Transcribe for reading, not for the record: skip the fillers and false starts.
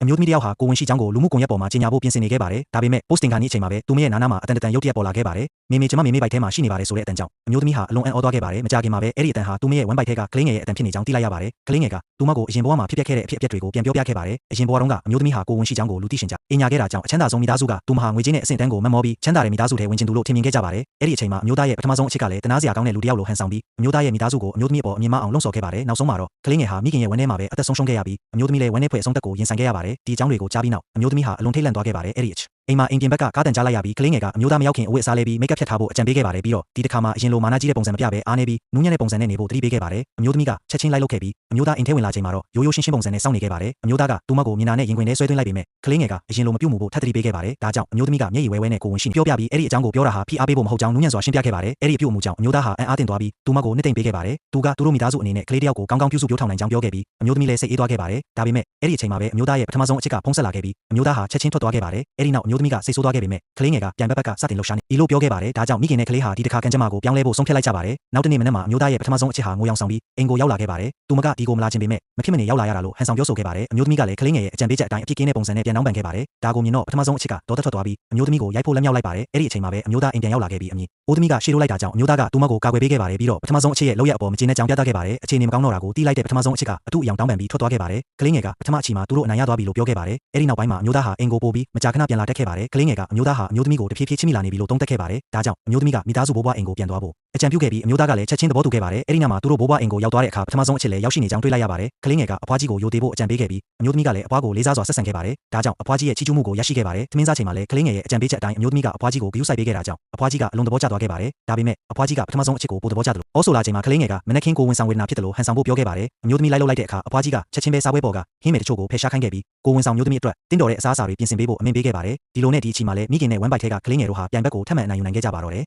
မျိုးသမီးတယောက်ဟာကိုဝင်ရှိကြောင်းကိုလူမှုကွန်ရက်ပေါ်မှာကြေညာဖို့ပြင်ဆင်နေခဲ့ပါတယ်။ဒါပေမဲ့ posting ခါနီးအချိန်မှာပဲသူမရဲ့နားမှာအတန်ရုတ်တရက်ပေါ်လာခဲ့ပါတယ်။မေမေကျမမေမေဘိုက်ထဲမှာရှိနေပါတယ်ဆိုတဲ့အတန်ကြောင့်အမျိုးသမီးဟာအလွန်အံ့ဩသွားခဲ့ပါတယ်။မကြာခင်မှာပဲအဲ့ဒီအတန်ဟာသူမရဲ့ဝမ်းဘိုက်ထဲကကလေးငယ်ရဲ့အတန်ဖြစ်နေကြောင်းသိလိုက်ရပါတယ်။ကလေးငယ်ကသူမကိုအရင်ဘဝမှာဖြစ်ပျက်ခဲ့တဲ့အဖြစ်အပျက်တွေကိုပြန်ပြောပြခဲ့ပါတယ်။အရင်ဘဝတုန်းကအမျိုးသမီးဟာကိုဝင်ရှိကြောင်းကိုလူသိရှင်ကြားအင်ညာခဲ့တာကြောင့်အချမ်းသာဆုံးမိသားစုကသူမဟာငွေကြေးနဲ့အဆင့်တန်းကိုမမောပြီးချမ်းသာတဲ့မိသားစုထဲဝင်ချင်သူလို့ထင်မြင်ခဲ့ကြပါတယ်။အဲ့ဒီအချိန်မှာအမျိုးသားရဲ့ပထမဆုံးအချစ်ကလည်းတနာစရာကောင်းတဲ့လူတစ်ယောက်လိုဟန်ဆောင်ပြီးအမျိုးသားရဲ့မိသားစုကိုအမျိုးသမီးအပေါ်အမြင်မအောင်လှုံ့ဆော်ခဲ့ပါတယ်။နောက်ဆုံးမှာတော့ကလေးငယ်ဟာမိခင်ရဲ့ဝမ်းထဲမှာပဲအသက်ဆုံးရှုံးခဲ့ရပြီးအမျိုးသမီးလည်းဝမ်းထဲဖွဲ့အဆုံးသက်ကိုရင်ဆိုင်ခဲ့ရပါတယ်။ဒီအကြောင်းတွေကိုကြားပြီးနောက်အမျိုးသမီးဟာအလွန်ထိတ်လန့်သွားခဲ့ပါတယ်။အဲ့ဒီအိမ်မှာအိမ်ပြင်ဘက်ကကားတန်ကြားလိုက်ရပြီးကလေးငယ်ကအမျိုးသားမရောက်ခင်အဝတ်အစားလဲပြီးမိတ်ကပ်ဖြတ်ထားဖို့အကြံပေးခဲ့ပါတယ်ပြီးတော့ဒီတစ်ခါမှာအရင်လိုမာနကြီးတဲ့ပုံစံမပြဘဲအားနေပြီးနူးညံ့တဲ့ပုံစံနဲ့နေဖို့တတိပေးခဲ့ပါတယ်အမျိုးသမီးကချက်ချင်းလိုက်လုပ်ခဲ့ပြီးအမျိုးသားအိမ်ထဲဝင်လာချိန်မှာတော့ရိုးရိုးရှင်းရှင်းပုံစံနဲ့စောင့်နေခဲ့ပါတယ်အမျိုးသားကသူမကိုမြင်တာနဲ့ရင်ခွင်ထဲဆွဲသွင်းလိုက်ပေမဲ့ကလေးငယ်ကအရင်လိုမပြုတ်မှုဖို့ထပ်တတိပေးခဲ့ပါတယ်ဒါကြောင့်အမျိုးသမီးကမျက်ရည်ဝဲဝဲနဲ့ကိုဝင်ရှိပြောပြပြီးအဲ့ဒီအကြောင်းကိုပြောတာဟာဖိအားပေးဖို့မဟုတ်ကြောင်းနူးညံ့စွာရှင်းပြခဲ့ပါတယ်အဲ့ဒီအပြုတ်အမူကြောင့်အမျိုးသားဟာအံ့အားသင့်သွားပြီးသူမကိုနှစ်သိမ့်ပေးခဲ့ပါတယ်သူကသူတို့မိသားစုအနေနဲ့ကလေးတယောက်ကိုကောင်းကောင်းပြုစုပြောထောင်နိုင်ကြောင်းပြောခဲ့ပြီးအမျိုးသမီးလည်းစိတ်အေးသွားခဲ့ပါတယ်ဒါပေမဲ့အဲ့ဒီအချိန်မှာပဲအမျိုးသားရဲ့ပထမဆုံးအချစ်ကဖုံးဆက်လာခဲ့ပြီးအမျိုးသားဟာချက်ချင်းထွက်သွားခဲ့ပါတယ်အဲ့ဒီနောက်အမျိုးသမီးကစိတ်ဆိုးသွားခဲ့ပေမဲ့ကလေးငယ်ကပြန်ဘက်ကစတင်လှုပ်ရှားနေလို့ပြောခဲ့ပါတယ်ဒါကြောင့်မိခင်နဲ့ကလေးဟာဒီတစ်ခါကံကြမ္မာကိုပြောင်းလဲဖို့ဆုံးဖြတ်လိုက်ကြပါတယ်နောက်တနေ့မနက်မှာအမျိုးသားရဲ့ပထမဆုံးအချစ်ဟာငိုရောင်ဆောင်ပြီးအိမ်ကိုရောက်လာခဲ့ပါတယ်သူမကဒီကိုမလာခြင်းပေမဲ့မဖြစ်မနေရောက်လာရတာလို့ဟန်ဆောင်ပြောဆိုခဲ့ပါတယ်အမျိုးသမီးကလည်းကလေးငယ်ရဲ့အကြံပေးချက်အတိုင်းအပြစ်ကင်းတဲ့ပုံစံနဲ့ပြန်နှောင်းပန်ခဲ့ပါတယ်ဒါကိုမြင်တော့ပထမဆုံးအချစ်ကဒေါသထွက်သွားပြီးအမျိုးသမီးကိုရိုက်ဖို့လက်မြောက်လိုက်ပါတယ်အဲ့ဒီအချိန်မှာပဲအမျိုးသားအိမ်ပြန်ရောက်လာခဲ့ပြီးအမြင်အိုးသမီးကရှေ့ထိုးလိုက်တာကြောင့်အမျိုးသားကသူမကိုကာကွယ်ပေးခဲ့ပါတယ်ပြီးတော့ပထမဆုံးအချစ်ရဲ့လောက်ရအပေါ်မကျေနပ်ကြောင်းပြသခဲ့ပါတယ်အခြေအနေမကောင်းတော့တာကိုတီးလိုက်တဲ့ပထမဆုံးအချစ်ကအတုအယောင်တောင်းပန်ပြီးထွက်သွားခဲ့ပါတယ်ကလေးငယ်ကပထမအချီမှာသူတို့အနိုင်ရသွားပြီလို့ပြောခဲ့ပါတယ်အဲ့ဒီနောက်ပိုင်းမှာအမျိုးသားဟာအိမ်ကိုပို့ပြီးမကြာခဏပြန်လာတက်ခဲ့ပါတယ်ကလေးငယ်ကအမျိုးသားဟာအမျိုးသမီးကိုတဖြည်းဖြည်းချစ်မိလာနေပြီလို့သုံးသပ်ခဲ့ပါတယ်ဒါကြောင့်အမျိုးသမီးကမိသားစုဘိုးဘွားအိမ်ကိုပြန်သွားဖို့အကြံပြုခဲ့ပြီးအမျိုးသားကလည်းချက်ချင်းသဘောတူခဲ့ပါတယ်အဲ့ဒီနောက်မှာသူတို့ဘိုးဘွားအိမ်ကိုရောက်သွားတဲ့အခါပထမဆုံးအချစ်လည်းရောက်ရှိနေကြောင်းတွေ့လိုက်ရပါတယ်ကလေးငယ်ကအဖွားကြီးကိုယိုသေးဖို့အကြံပေးခဲ့ပြီးအမျိုးသမီးကလည်းအဖွားကိုလေးစားစွာဆက်ဆံခဲ့ပါတယ်ဒါကြောင့်အဖွားကြီးရဲ့ချီးကျူးမှုကိုရရှိခဲ့ပါတယ်သမင်းစားချိန်မှာလည်းကလေးငယ်ရဲ့အကြံပေးချက်အတိုင်းအမျိုးသမီးကအဖွားကြီးကိုဂရုစိုက်ပေးခဲ့တာကြောင့်အဖွားကြီးကအလွန်သဘောကျသွားခဲ့ပါတယ်ဒါပေမဲ့အဖွားကြီးကပထမဆုံးအချစ်ကိုပိုသဘောကျတယ်လို့ဩဆိုလာချိန်မှာကလေးငယ်ကမနက်ခင်းကိုဝင်ဆောင်ဝေဒနာဖြစ်တယ်လို့ဟန်ဆောင်ဖို့ပြောခဲ့ပါတယ်အမျိုးသမီးလိုက်လုပ်လိုက်တဲ့အခါအဖွားကြီးကချက်ချင်းပဲစားပွဲပေါ်ကဟင်းမယ်တချို့ကိုဖယ်ရှားခိုင်းခဲ့ပြီးကိုဝင်ဆောင်မျိုးသမီးအတွက်တင်းတော်တဲ့အစားအစာတွေပြင်ဆင်ပေးဖို့အမိန့်ပေးခဲ့ပါတယ်ဒီလိုနဲ့ဒီအချိန်မှာလည်းမိခင်နဲ့ဝမ်းပိုက်ထဲကကလေးငယ်တို့ဟာပြိုင်ဘက်ကိုထပ်မံအနိုင်ယူနိုင်ခဲ့ကြပါတော့တယ်